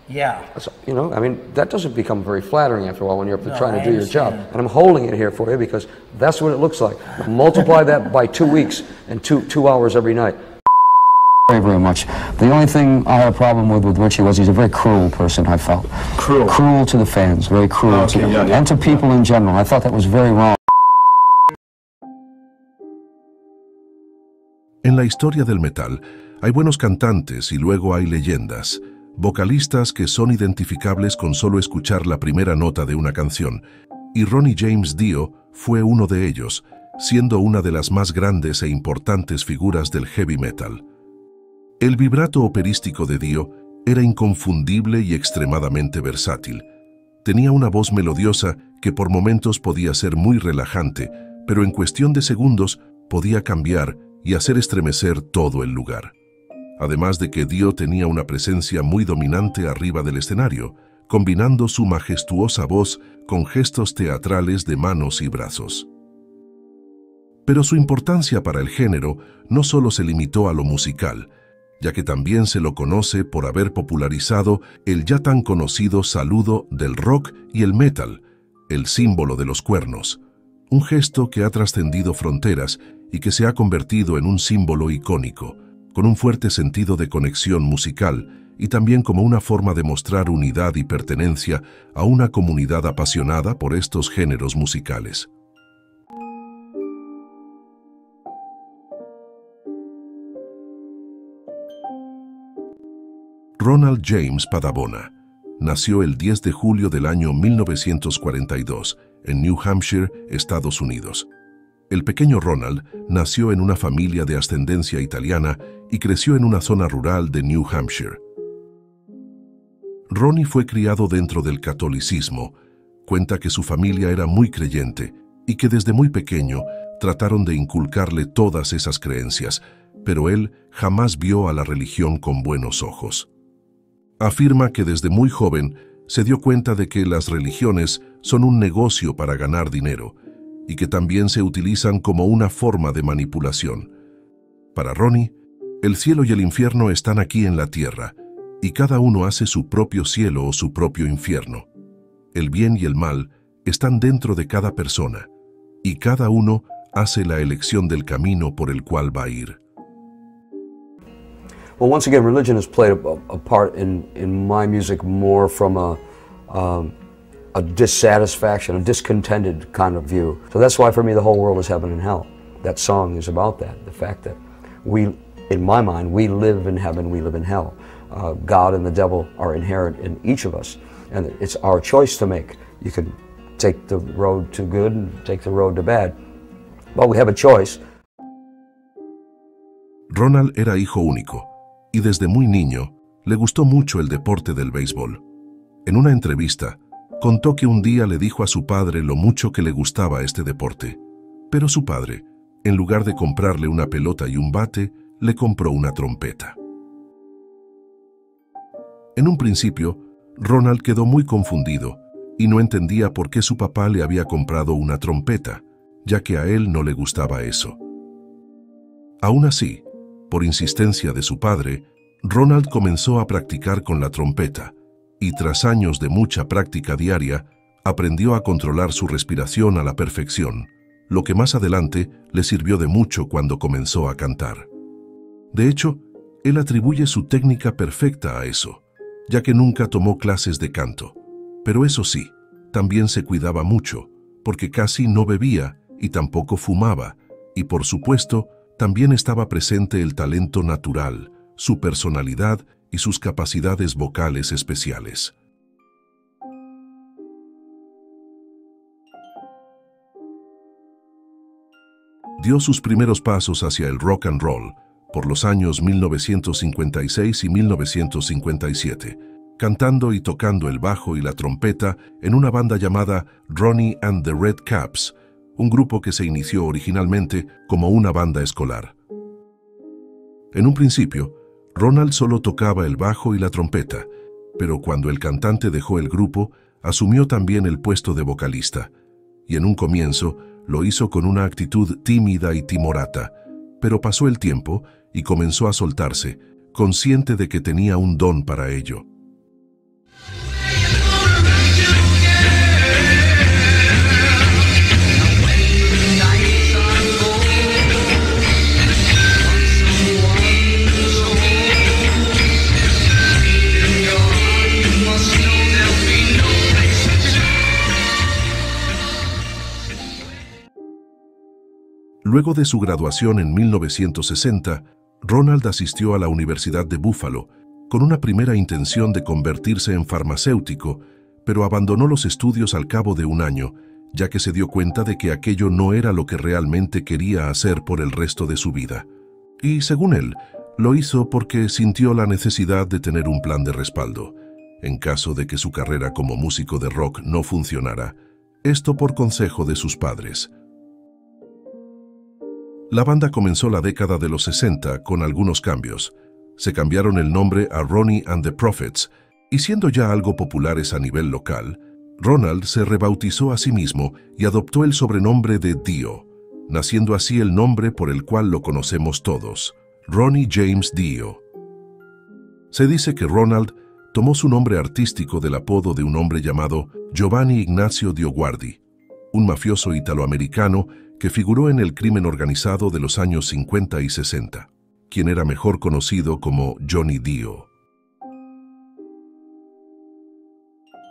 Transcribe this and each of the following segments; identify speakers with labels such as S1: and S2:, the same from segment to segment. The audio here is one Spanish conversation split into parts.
S1: Yeah.
S2: So, you know, I mean, that doesn't become very flattering after a while when you're trying to do your job.
S1: understand.
S2: And I'm holding it here for you because that's what it looks like. Multiply that by 2 weeks and two hours every night.
S3: Very, very much. The only thing I had a problem with Richie was he's a very cruel person, I felt.
S4: Cruel?
S3: Cruel to the fans, very cruel to them, and to people in general. I thought that was very wrong.
S5: En la historia del metal, hay buenos cantantes y luego hay leyendas, vocalistas que son identificables con solo escuchar la primera nota de una canción, y Ronnie James Dio fue uno de ellos, siendo una de las más grandes e importantes figuras del heavy metal. El vibrato operístico de Dio era inconfundible y extremadamente versátil. Tenía una voz melodiosa que por momentos podía ser muy relajante, pero en cuestión de segundos podía cambiar y hacer estremecer todo el lugar. Además de que Dio tenía una presencia muy dominante arriba del escenario, combinando su majestuosa voz con gestos teatrales de manos y brazos. Pero su importancia para el género no solo se limitó a lo musical, ya que también se lo conoce por haber popularizado el ya tan conocido saludo del rock y el metal, el símbolo de los cuernos, un gesto que ha trascendido fronteras y que se ha convertido en un símbolo icónico, con un fuerte sentido de conexión musical y también como una forma de mostrar unidad y pertenencia a una comunidad apasionada por estos géneros musicales. Ronald James Padabona nació el 10 de julio del año 1942 en New Hampshire, Estados Unidos. El pequeño Ronald nació en una familia de ascendencia italiana y creció en una zona rural de New Hampshire. Ronnie fue criado dentro del catolicismo. Cuenta que su familia era muy creyente y que desde muy pequeño trataron de inculcarle todas esas creencias, pero él jamás vio a la religión con buenos ojos. Afirma que desde muy joven se dio cuenta de que las religiones son un negocio para ganar dinero y que también se utilizan como una forma de manipulación. Para Ronnie, el cielo y el infierno están aquí en la tierra y cada uno hace su propio cielo o su propio infierno. El bien y el mal están dentro de cada persona y cada uno hace la elección del camino por el cual va a ir.
S2: Well, once again, religion has played a part in my music more from a dissatisfaction, a discontented kind of view. So that's why for me the whole world is heaven and hell. That song is about that, the fact that we, in my mind, we live in heaven, we live in hell. God and the devil are inherent in each of us, and it's our choice to make. You can take the road to good and take the road to bad, but we have a choice.
S5: Ronald era hijo único, y desde muy niño le gustó mucho el deporte del béisbol. En una entrevista, contó que un día le dijo a su padre lo mucho que le gustaba este deporte, pero su padre, en lugar de comprarle una pelota y un bate, le compró una trompeta. En un principio, Ronald quedó muy confundido y no entendía por qué su papá le había comprado una trompeta, ya que a él no le gustaba eso. Aún así, por insistencia de su padre, Ronald comenzó a practicar con la trompeta y tras años de mucha práctica diaria, aprendió a controlar su respiración a la perfección, lo que más adelante le sirvió de mucho cuando comenzó a cantar. De hecho, él atribuye su técnica perfecta a eso, ya que nunca tomó clases de canto. Pero eso sí, también se cuidaba mucho, porque casi no bebía y tampoco fumaba, y por supuesto, también estaba presente el talento natural, su personalidad y sus capacidades vocales especiales. Dio sus primeros pasos hacia el rock and roll por los años 1956 y 1957, cantando y tocando el bajo y la trompeta en una banda llamada Ronnie and the Red Caps, un grupo que se inició originalmente como una banda escolar. En un principio, Ronald solo tocaba el bajo y la trompeta, pero cuando el cantante dejó el grupo, asumió también el puesto de vocalista, y en un comienzo lo hizo con una actitud tímida y timorata, pero pasó el tiempo y comenzó a soltarse, consciente de que tenía un don para ello. Luego de su graduación en 1960, Ronald asistió a la Universidad de Buffalo con una primera intención de convertirse en farmacéutico, pero abandonó los estudios al cabo de un año, ya que se dio cuenta de que aquello no era lo que realmente quería hacer por el resto de su vida. Y, según él, lo hizo porque sintió la necesidad de tener un plan de respaldo, en caso de que su carrera como músico de rock no funcionara, esto por consejo de sus padres. La banda comenzó la década de los 60 con algunos cambios. Se cambiaron el nombre a Ronnie and the Prophets, y siendo ya algo populares a nivel local, Ronald se rebautizó a sí mismo y adoptó el sobrenombre de Dio, naciendo así el nombre por el cual lo conocemos todos, Ronnie James Dio. Se dice que Ronald tomó su nombre artístico del apodo de un hombre llamado Giovanni Ignazio Dioguardi, un mafioso italoamericano que figuró en el crimen organizado de los años 50 y 60, quien era mejor conocido como Johnny Dio.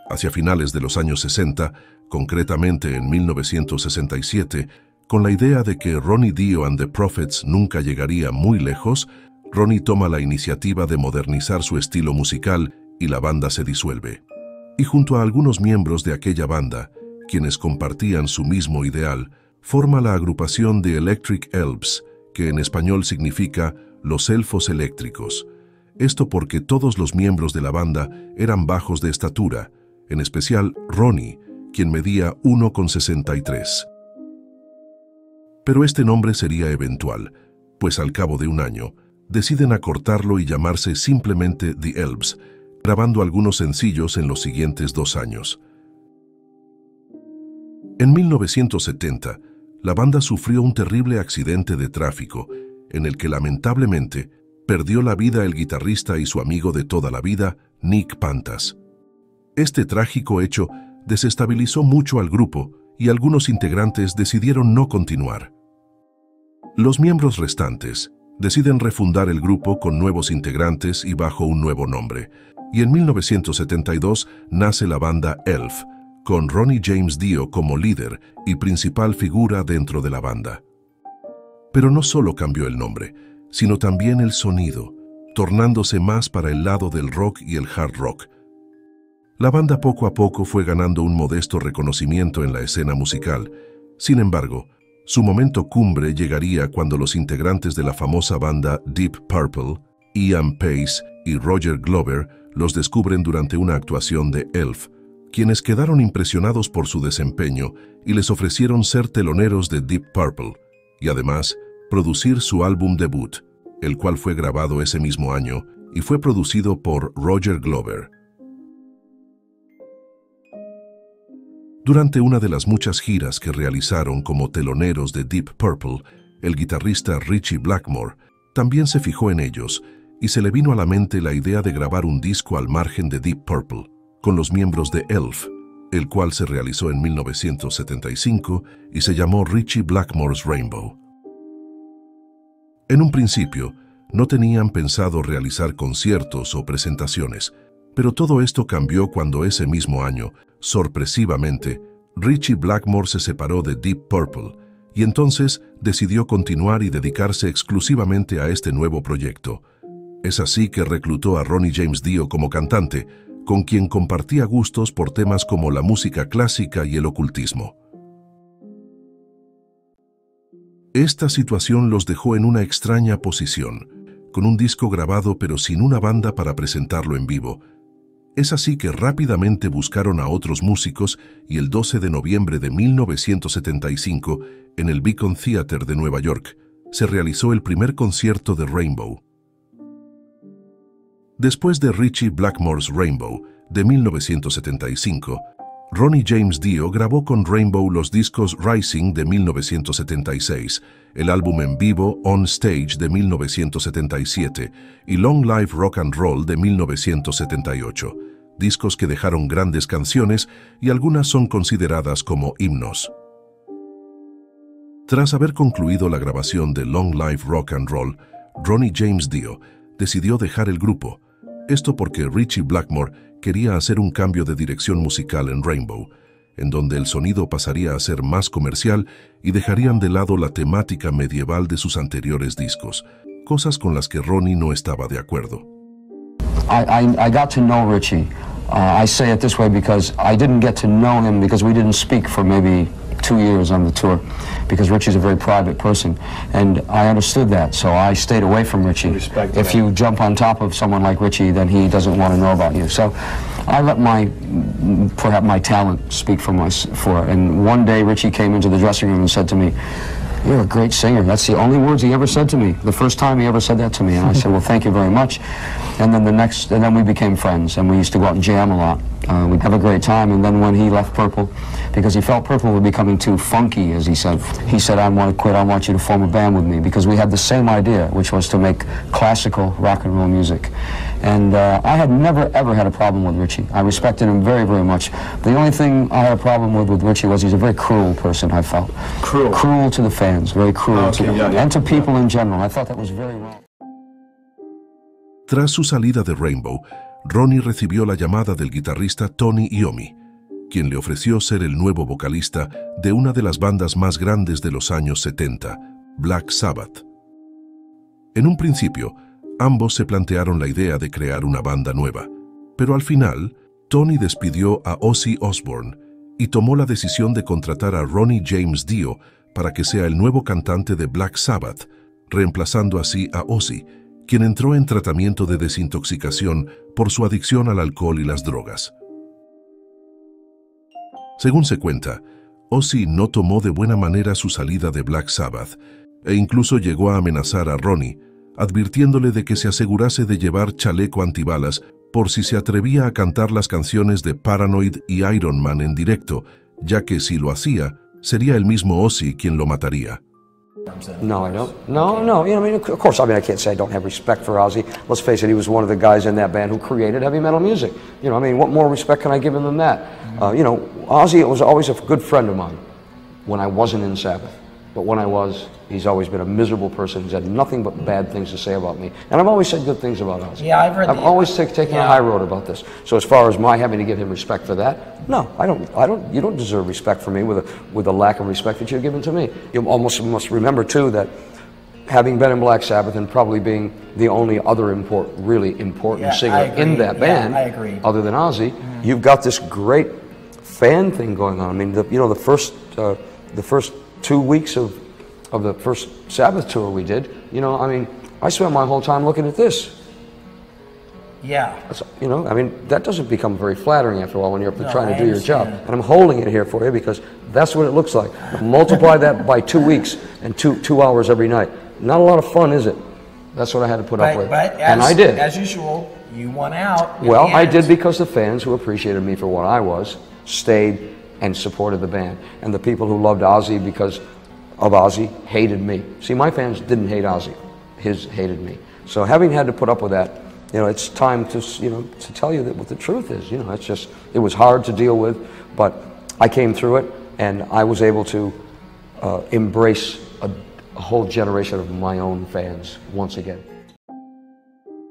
S5: Hacia finales de los años 60, concretamente en 1967, con la idea de que Ronnie Dio and the Prophets nunca llegaría muy lejos, Ronnie toma la iniciativa de modernizar su estilo musical y la banda se disuelve. Y junto a algunos miembros de aquella banda, quienes compartían su mismo ideal, forma la agrupación de Electric Elves, que en español significa los elfos eléctricos. Esto porque todos los miembros de la banda eran bajos de estatura, en especial Ronnie, quien medía 1,63. Pero este nombre sería eventual, pues al cabo de un año, deciden acortarlo y llamarse simplemente The Elves, grabando algunos sencillos en los siguientes 2 años. En 1970, la banda sufrió un terrible accidente de tráfico, en el que lamentablemente perdió la vida el guitarrista y su amigo de toda la vida, Nick Pantas. Este trágico hecho desestabilizó mucho al grupo y algunos integrantes decidieron no continuar. Los miembros restantes deciden refundar el grupo con nuevos integrantes y bajo un nuevo nombre, y en 1972 nace la banda Elf, con Ronnie James Dio como líder y principal figura dentro de la banda. Pero no solo cambió el nombre, sino también el sonido, tornándose más para el lado del rock y el hard rock. La banda poco a poco fue ganando un modesto reconocimiento en la escena musical. Sin embargo, su momento cumbre llegaría cuando los integrantes de la famosa banda Deep Purple, Ian Pace y Roger Glover, los descubren durante una actuación de Elf, quienes quedaron impresionados por su desempeño y les ofrecieron ser teloneros de Deep Purple y además producir su álbum debut, el cual fue grabado ese mismo año y fue producido por Roger Glover. Durante una de las muchas giras que realizaron como teloneros de Deep Purple, el guitarrista Ritchie Blackmore también se fijó en ellos y se le vino a la mente la idea de grabar un disco al margen de Deep Purple, con los miembros de Elf, el cual se realizó en 1975 y se llamó Ritchie Blackmore's Rainbow. En un principio, no tenían pensado realizar conciertos o presentaciones, pero todo esto cambió cuando ese mismo año, sorpresivamente, Ritchie Blackmore se separó de Deep Purple y entonces decidió continuar y dedicarse exclusivamente a este nuevo proyecto. Es así que reclutó a Ronnie James Dio como cantante, con quien compartía gustos por temas como la música clásica y el ocultismo. Esta situación los dejó en una extraña posición, con un disco grabado pero sin una banda para presentarlo en vivo. Es así que rápidamente buscaron a otros músicos y el 12 de noviembre de 1975, en el Beacon Theater de Nueva York, se realizó el primer concierto de Rainbow. Después de Ritchie Blackmore's Rainbow, de 1975, Ronnie James Dio grabó con Rainbow los discos Rising de 1976, el álbum en vivo On Stage de 1977 y Long Live Rock and Roll de 1978, discos que dejaron grandes canciones y algunas son consideradas como himnos. Tras haber concluido la grabación de Long Live Rock and Roll, Ronnie James Dio decidió dejar el grupo. Esto porque Ritchie Blackmore quería hacer un cambio de dirección musical en Rainbow. en donde el sonido pasaría a ser más comercial y dejarían de lado la temática medieval de sus anteriores discos, cosas con las que Ronnie no estaba de acuerdo.
S3: I got to know Richie. I say it this way because I didn't get to know him because we didn't speak for maybe 2 years on the tour, because Richie's a very private person, and I understood that, so I stayed away from Richie. If you jump on top of someone like Richie, then he doesn't want to know about you. So I let perhaps my talent speak for it. And one day Richie came into the dressing room and said to me, "You're a great singer." That's the only words he ever said to me. The first time he ever said that to me. And I said, "Well, thank you very much." And then we became friends, and we used to go out and jam a lot. We'd have a great time. And then when he left Purple, because he felt Purple were becoming too funky, as he said, "I want to quit. I want you to form a band with me," because we had the same idea, which was to make classical rock and roll music. And I had never, ever had a problem with Richie. I respected him very, very much. The only thing I had a problem with Richie was he's a very cruel person, I felt.
S1: Cruel?
S3: Cruel to the fans, very cruel to them, and to people in general. I thought that was very wrong.
S5: Tras su salida de Rainbow, Ronnie recibió la llamada del guitarrista Tony Iommi, quien le ofreció ser el nuevo vocalista de una de las bandas más grandes de los años 70, Black Sabbath. En un principio, ambos se plantearon la idea de crear una banda nueva, pero al final, Tony despidió a Ozzy Osbourne y tomó la decisión de contratar a Ronnie James Dio para que sea el nuevo cantante de Black Sabbath, reemplazando así a Ozzy, quien entró en tratamiento de desintoxicación por su adicción al alcohol y las drogas. Según se cuenta, Ozzy no tomó de buena manera su salida de Black Sabbath e incluso llegó a amenazar a Ronnie, advirtiéndole de que se asegurase de llevar chaleco antibalas por si se atrevía a cantar las canciones de Paranoid y Iron Man en directo, ya que si lo hacía, sería el mismo Ozzy quien lo mataría.
S2: No, I don't. No. You know, I mean, of course, I can't say I don't have respect for Ozzy. Let's face it, he was one of the guys in that band who created heavy metal music. You know, I mean, what more respect can I give him than that? You know, Ozzy was always a good friend of mine when I wasn't in Sabbath. But when I was, he's always been a miserable person. He's had nothing but bad things to say about me. And I've always said good things about Ozzy.
S1: Yeah,
S2: I've always taken a high road about this. So as far as my having to give him respect for that, no, I don't. You don't deserve respect for me with the lack of respect that you've given to me. You almost must remember too that having been in Black Sabbath and probably being the only other really important singer in that band,
S1: I agree.
S2: Other than Ozzy, you've got this great fan thing going on. I mean, the first 2 weeks of the first Sabbath tour we did, you know, I mean, I spent my whole time looking at this.
S1: Yeah.
S2: You know, I mean, that doesn't become very flattering after a while when you're trying to do your job. And I'm holding it here for you because that's what it looks like. Multiply that by 2 weeks and two hours every night. Not a lot of fun, is it? That's what I had to put up with. And I did.
S1: As usual, you won out.
S2: Well, I did because the fans who appreciated me for what I was stayed and supported the band. And the people who loved Ozzy because of Ozzy hated me. See, my fans didn't hate Ozzy. His hated me. So having had to put up with that, you know, it's time to, you know, to tell you that what the truth is. You know, it's just, it was hard to deal with, but I came through it and I was able to embrace a whole generation of my own fans once again.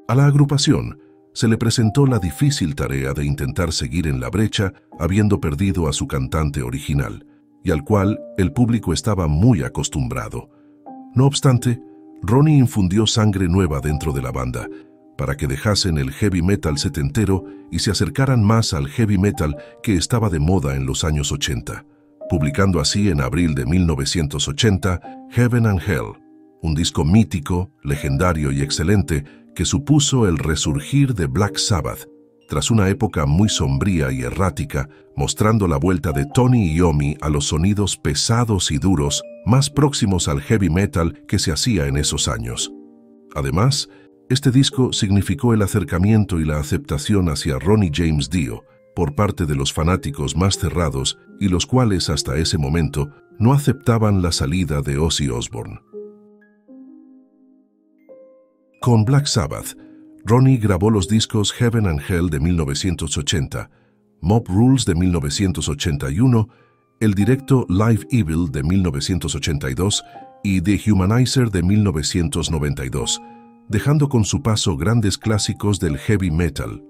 S5: A la agrupación se le presentó la difícil tarea de intentar seguir en la brecha habiendo perdido a su cantante original, y al cual el público estaba muy acostumbrado. No obstante, Ronnie infundió sangre nueva dentro de la banda, para que dejasen el heavy metal setentero y se acercaran más al heavy metal que estaba de moda en los años 80, publicando así en abril de 1980 Heaven and Hell, un disco mítico, legendario y excelente que supuso el resurgir de Black Sabbath, tras una época muy sombría y errática, mostrando la vuelta de Tony Iommi a los sonidos pesados y duros más próximos al heavy metal que se hacía en esos años. Además, este disco significó el acercamiento y la aceptación hacia Ronnie James Dio por parte de los fanáticos más cerrados y los cuales hasta ese momento no aceptaban la salida de Ozzy Osbourne. Con Black Sabbath, Ronnie grabó los discos Heaven and Hell de 1980, Mob Rules de 1981, el directo Live Evil de 1982 y The Humanizer de 1992, dejando con su paso grandes clásicos del heavy metal.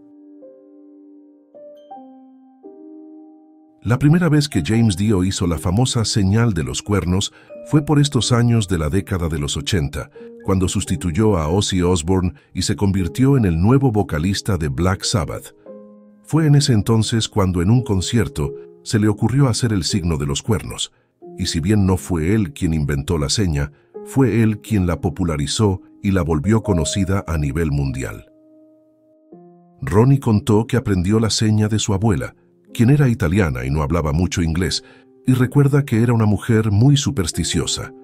S5: La primera vez que James Dio hizo la famosa señal de los cuernos fue por estos años de la década de los 80, cuando sustituyó a Ozzy Osbourne y se convirtió en el nuevo vocalista de Black Sabbath. Fue en ese entonces cuando en un concierto se le ocurrió hacer el signo de los cuernos, y si bien no fue él quien inventó la seña, fue él quien la popularizó y la volvió conocida a nivel mundial. Ronnie contó que aprendió la seña de su abuela, quien era italiana y no hablaba mucho inglés, y recuerda que era una mujer muy supersticiosa.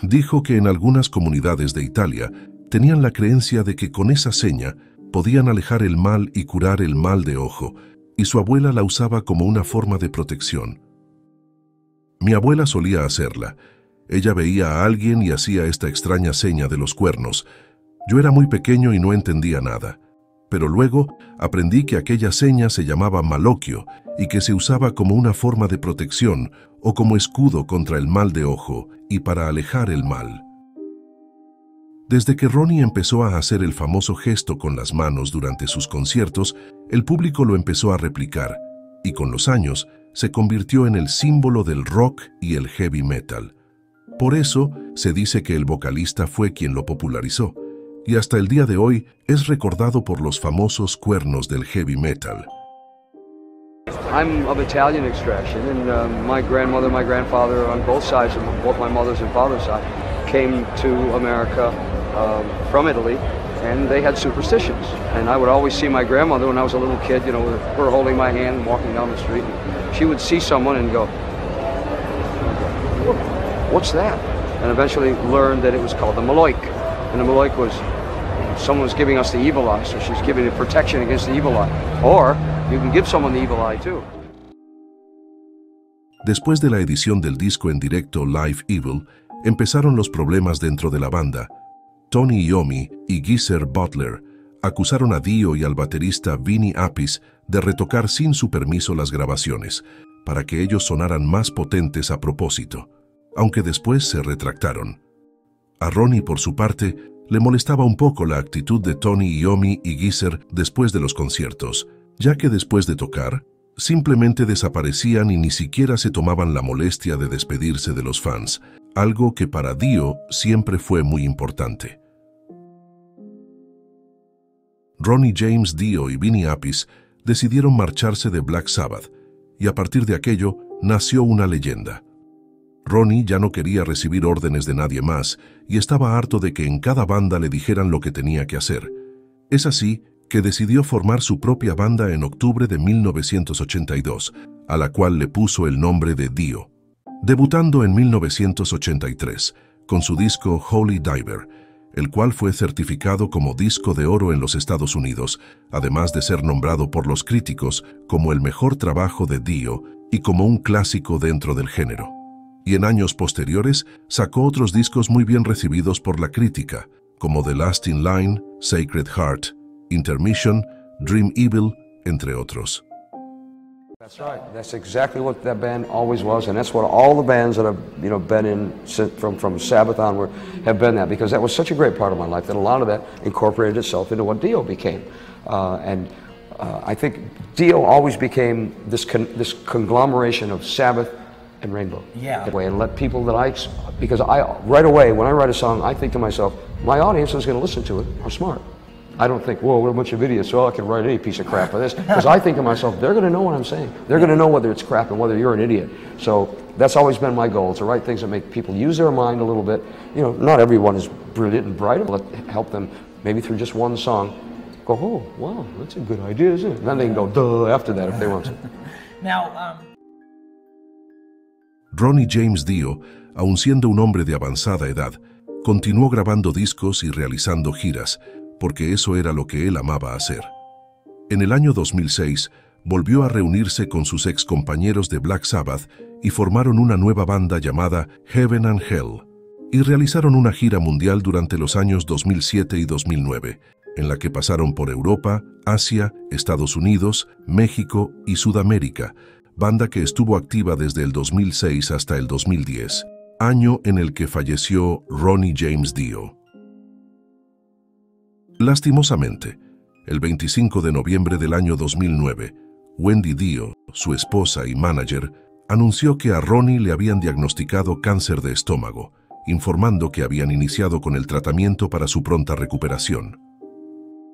S5: Dijo que en algunas comunidades de Italia tenían la creencia de que con esa seña podían alejar el mal y curar el mal de ojo, y su abuela la usaba como una forma de protección. Mi abuela solía hacerla. Ella veía a alguien y hacía esta extraña seña de los cuernos. Yo era muy pequeño y no entendía nada, pero luego aprendí que aquella seña se llamaba malocchio y que se usaba como una forma de protección o como escudo contra el mal de ojo y para alejar el mal. Desde que Ronnie empezó a hacer el famoso gesto con las manos durante sus conciertos, el público lo empezó a replicar y con los años se convirtió en el símbolo del rock y el heavy metal. Por eso se dice que el vocalista fue quien lo popularizó y hasta el día de hoy es recordado por los famosos cuernos del heavy metal.
S3: I'm of Italian extraction, and my grandmother, my grandfather, on both sides, of both my mother's and father's side, came to America from Italy, and they had superstitions. And I would always see my grandmother when I was a little kid, you know, with her holding my hand and walking down the street. And she would see someone and go, "What's that?" And eventually learned that it was called the Maloik. And the Maloik was, someone was giving us the evil eye, so she was giving it protection against the evil eye. Or you can give someone the evil eye too.
S5: Después de la edición del disco en directo Live Evil, empezaron los problemas dentro de la banda. Tony Iommi y Geezer Butler acusaron a Dio y al baterista Vinnie Appice de retocar sin su permiso las grabaciones, para que ellos sonaran más potentes a propósito, aunque después se retractaron. A Ronnie, por su parte, le molestaba un poco la actitud de Tony Iommi y Geezer después de los conciertos, ya que después de tocar, simplemente desaparecían y ni siquiera se tomaban la molestia de despedirse de los fans, algo que para Dio siempre fue muy importante. Ronnie James Dio y Vinnie Appice decidieron marcharse de Black Sabbath, y a partir de aquello nació una leyenda. Ronnie ya no quería recibir órdenes de nadie más y estaba harto de que en cada banda le dijeran lo que tenía que hacer. Es así que decidió formar su propia banda en octubre de 1982, a la cual le puso el nombre de Dio, debutando en 1983 con su disco Holy Diver, el cual fue certificado como disco de oro en los Estados Unidos, además de ser nombrado por los críticos como el mejor trabajo de Dio y como un clásico dentro del género. Y en años posteriores sacó otros discos muy bien recibidos por la crítica, como The Last in Line, Sacred Heart, Intermission, Dream Evil, entre otros.
S2: That's right. That's exactly what that band always was, and that's what all the bands that I've been in from Sabbath onward have been that, because that was such a great part of my life that a lot of that incorporated itself into what Dio became, I think Dio always became this conglomeration of Sabbath and Rainbow.
S1: Yeah.
S2: And let people that because right away when I write a song, I think to myself, my audience is going to listen to it are smart. I don't think, whoa, what a bunch of idiots, so I can write any piece of crap for this. Because I think to myself, they're going to know what I'm saying. They're going to know whether it's crap and whether you're an idiot. So that's always been my goal, to write things that make people use their mind a little bit. You know, not everyone is brilliant and bright. But help them, maybe through just one song, go, oh, wow, that's a good idea, isn't it? And then they can go, duh, after that if they want to.
S1: Now,
S5: Ronnie James Dio, aun siendo un hombre de avanzada edad, continuó grabando discos y realizando giras, porque eso era lo que él amaba hacer. En el año 2006, volvió a reunirse con sus ex compañeros de Black Sabbath y formaron una nueva banda llamada Heaven and Hell, y realizaron una gira mundial durante los años 2007 y 2009, en la que pasaron por Europa, Asia, Estados Unidos, México y Sudamérica, banda que estuvo activa desde el 2006 hasta el 2010, año en el que falleció Ronnie James Dio. Lastimosamente, el 25 de noviembre del año 2009, Wendy Dio, su esposa y manager, anunció que a Ronnie le habían diagnosticado cáncer de estómago, informando que habían iniciado con el tratamiento para su pronta recuperación.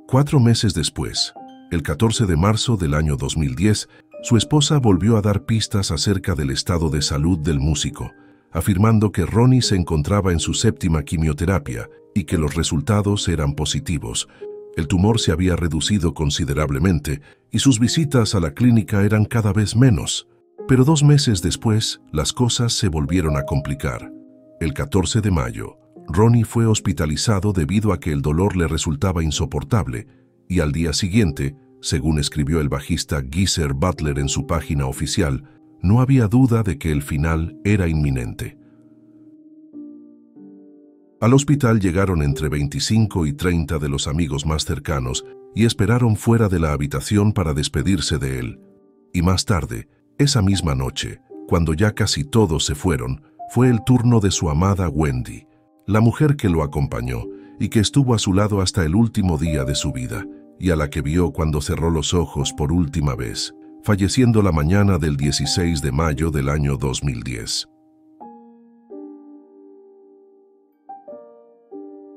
S5: 4 meses después, el 14 de marzo del año 2010, su esposa volvió a dar pistas acerca del estado de salud del músico, afirmando que Ronnie se encontraba en su 7ª quimioterapia y que los resultados eran positivos. El tumor se había reducido considerablemente y sus visitas a la clínica eran cada vez menos. Pero 2 meses después, las cosas se volvieron a complicar. El 14 de mayo, Ronnie fue hospitalizado debido a que el dolor le resultaba insoportable y al día siguiente, según escribió el bajista Geezer Butler en su página oficial, no había duda de que el final era inminente. Al hospital llegaron entre 25 y 30 de los amigos más cercanos y esperaron fuera de la habitación para despedirse de él. Y más tarde, esa misma noche, cuando ya casi todos se fueron, fue el turno de su amada Wendy, la mujer que lo acompañó y que estuvo a su lado hasta el último día de su vida, y a la que vio cuando cerró los ojos por última vez, falleciendo la mañana del 16 de mayo del año 2010.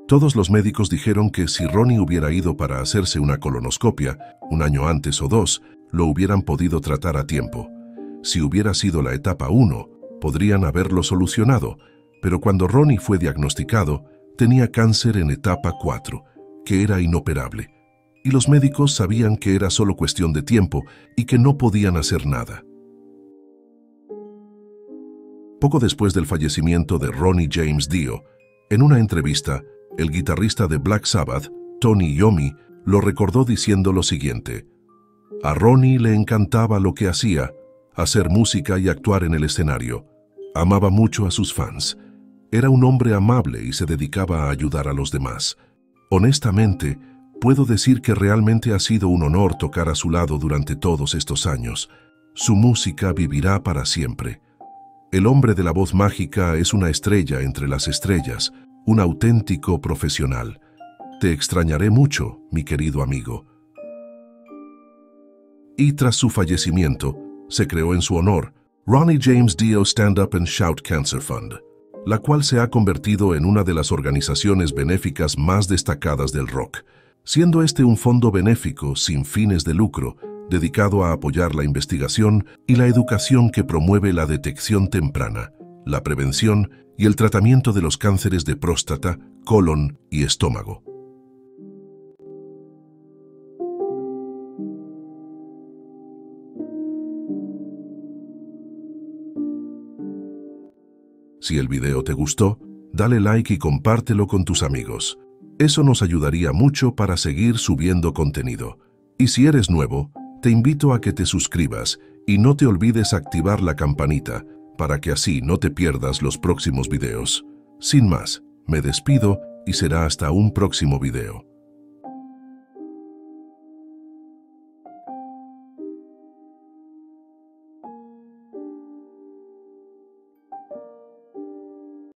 S5: Todos los médicos dijeron que si Ronnie hubiera ido para hacerse una colonoscopia, 1 año antes o 2, lo hubieran podido tratar a tiempo. Si hubiera sido la etapa 1, podrían haberlo solucionado, pero cuando Ronnie fue diagnosticado, tenía cáncer en etapa 4, que era inoperable, y los médicos sabían que era solo cuestión de tiempo y que no podían hacer nada. Poco después del fallecimiento de Ronnie James Dio, en una entrevista, el guitarrista de Black Sabbath, Tony Iommi, lo recordó diciendo lo siguiente: a Ronnie le encantaba lo que hacía, hacer música y actuar en el escenario. Amaba mucho a sus fans. Era un hombre amable y se dedicaba a ayudar a los demás. Honestamente, puedo decir que realmente ha sido un honor tocar a su lado durante todos estos años. Su música vivirá para siempre. El hombre de la voz mágica es una estrella entre las estrellas, un auténtico profesional. Te extrañaré mucho, mi querido amigo. Y tras su fallecimiento, se creó en su honor Ronnie James Dio Stand Up and Shout Cancer Fund, la cual se ha convertido en una de las organizaciones benéficas más destacadas del rock, siendo este un fondo benéfico sin fines de lucro, dedicado a apoyar la investigación y la educación que promueve la detección temprana, la prevención y el tratamiento de los cánceres de próstata, colon y estómago. Si el video te gustó, dale like y compártelo con tus amigos. Eso nos ayudaría mucho para seguir subiendo contenido. Y si eres nuevo, te invito a que te suscribas y no te olvides activar la campanita para que así no te pierdas los próximos videos. Sin más, me despido y será hasta un próximo video.